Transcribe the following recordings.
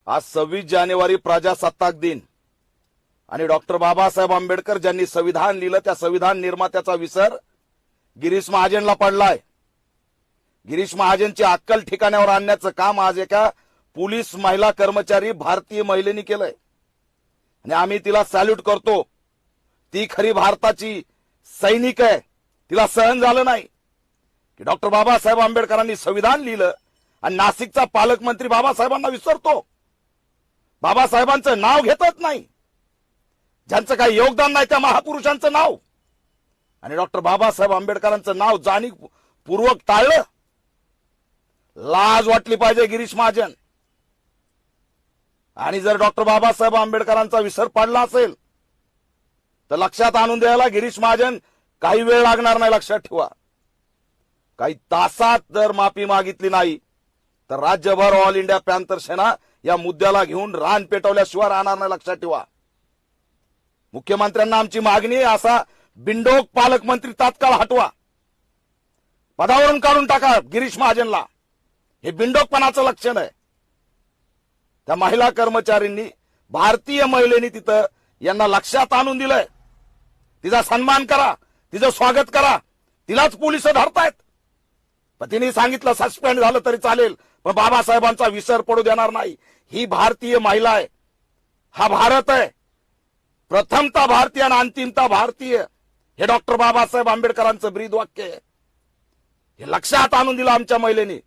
आज 26 जानेवारी प्रजासत्ताक दिन आणि डॉक्टर बाबासाहेब आंबेडकर ज्यांनी संविधान लिहिलं त्या संविधान निर्मात्याचा विसर गिरीश महाजनला पडलाय। गिरीश महाजनची अक्कल ठिकाण्यावर आणण्याचं काम आज एका पोलीस महिला कर्मचारी भारतीय महिलेने केलंय आणि आम्ही तिला सॅल्यूट करतो। ती खरी भारताची सैनिक आहे। तिला सहन झालं नाही की डॉक्टर बाबासाहेब आंबेडकरांनी संविधान लिहिलं आणि नाशिकचा पालकमंत्री बाबासाहेबांना विसरतो, बाबासाहेबांचं नाव घेतच नाही, ज्यांचं काही योगदान नाही त्या महापुरुषांचं नाव आणि डॉक्टर बाबासाहेब आंबेडकरांचं नाव जाणीवपूर्वक टाळलं। लाज वाटली पाहिजे गिरीश महाजन। आणि जर डॉक्टर बाबासाहेब आंबेडकरांचा विसर पडला असेल तर लक्षात आणून द्यायला गिरीश महाजन काही वेळ लागणार नाही। लक्षात ठेवा, काही तासात जर माफी मागितली नाही तर राज्यभर ऑल इंडिया पॅंथर सेना या मुद्द्याला घेऊन रान पेटवल्याशिवाय राहणार नाही। लक्षात ठेवा, मुख्यमंत्र्यांना आमची मागणी आहे, असा बिंडोक पालकमंत्री तात्काळ हटवा, पदावरून काढून टाका गिरीश महाजनला। हे बिंडोकपणाचं लक्षण आहे। त्या महिला कर्मचाऱ्यांनी, भारतीय महिलेनी तिथं यांना लक्षात आणून दिलंय, तिचा सन्मान करा, तिचं स्वागत करा, तिलाच पोलिस धरतायत। पण तिने सांगितलं सस्पेंड झालं तरी चालेल पण बाबासाहेबांचा विसर पडू देणार नाही। ही भारतीय महिला आहे, हा भारत आहे, प्रथमता भारतीय आणि अंतिमता भारतीय, हे डॉक्टर बाबासाहेब आंबेडकरांचं ब्रीद वाक्य आहे। हे लक्षात आणून दिलं आमच्या महिलेनी।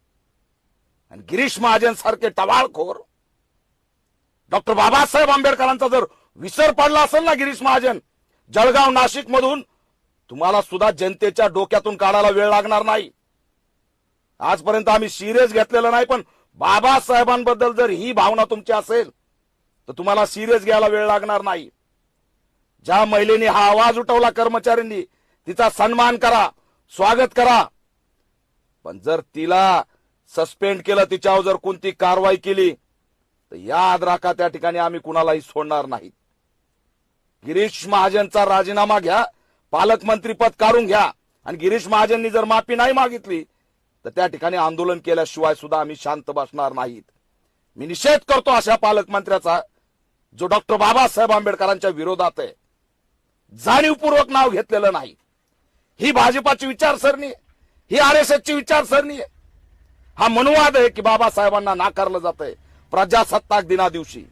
आणि गिरीश महाजन सारखे टवाळखोर, डॉक्टर बाबासाहेब आंबेडकरांचा जर विसर पडला असेल ना गिरीश महाजन, जळगाव नाशिक मधून तुम्हाला सुद्धा जनतेच्या डोक्यातून काढायला वेळ लागणार नाही। आजपर्यंत आम्ही सिरियस घेतलेलं नाही, पण बाबासाहेबांबद्दल जर ही भावना तुमची असेल तर तुम्हाला सिरियस घ्यायला वेळ लागणार नाही। ज्या महिलेने हा आवाज उठवला कर्मचाऱ्यांनी, तिचा सन्मान करा, स्वागत करा, पण जर तिला सस्पेंड केलं, तिच्यावर जर कोणती कारवाई केली तर याद राखा त्या ठिकाणी आम्ही कुणालाही सोडणार नाही। गिरीश महाजनचा राजीनामा घ्या, पालकमंत्री पद काढून घ्या आणि गिरीश महाजननी जर माफी नाही मागितली तर त्या ठिकाणी आंदोलन केल्याशिवाय सुद्धा आम्ही शांत बसणार नाहीत। मी निषेध करतो अशा पालकमंत्र्याचा जो डॉक्टर बाबासाहेब आंबेडकरांच्या विरोधात आहे, जाणीवपूर्वक नाव घेतलेलं नाही। ही भाजपाची विचारसरणी, ही आरएसएसची विचारसरणी आहे। हा मनुवाद आहे की बाबासाहेबांना नाकारलं जातंय प्रजासत्ताक दिना दिवशी।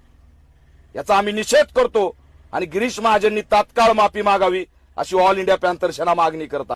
याचा आम्ही निषेध करतो आणि गिरीश महाजननी तात्काळ माफी मागावी अशी ऑल इंडिया पॅंथर सेना मागणी करतात।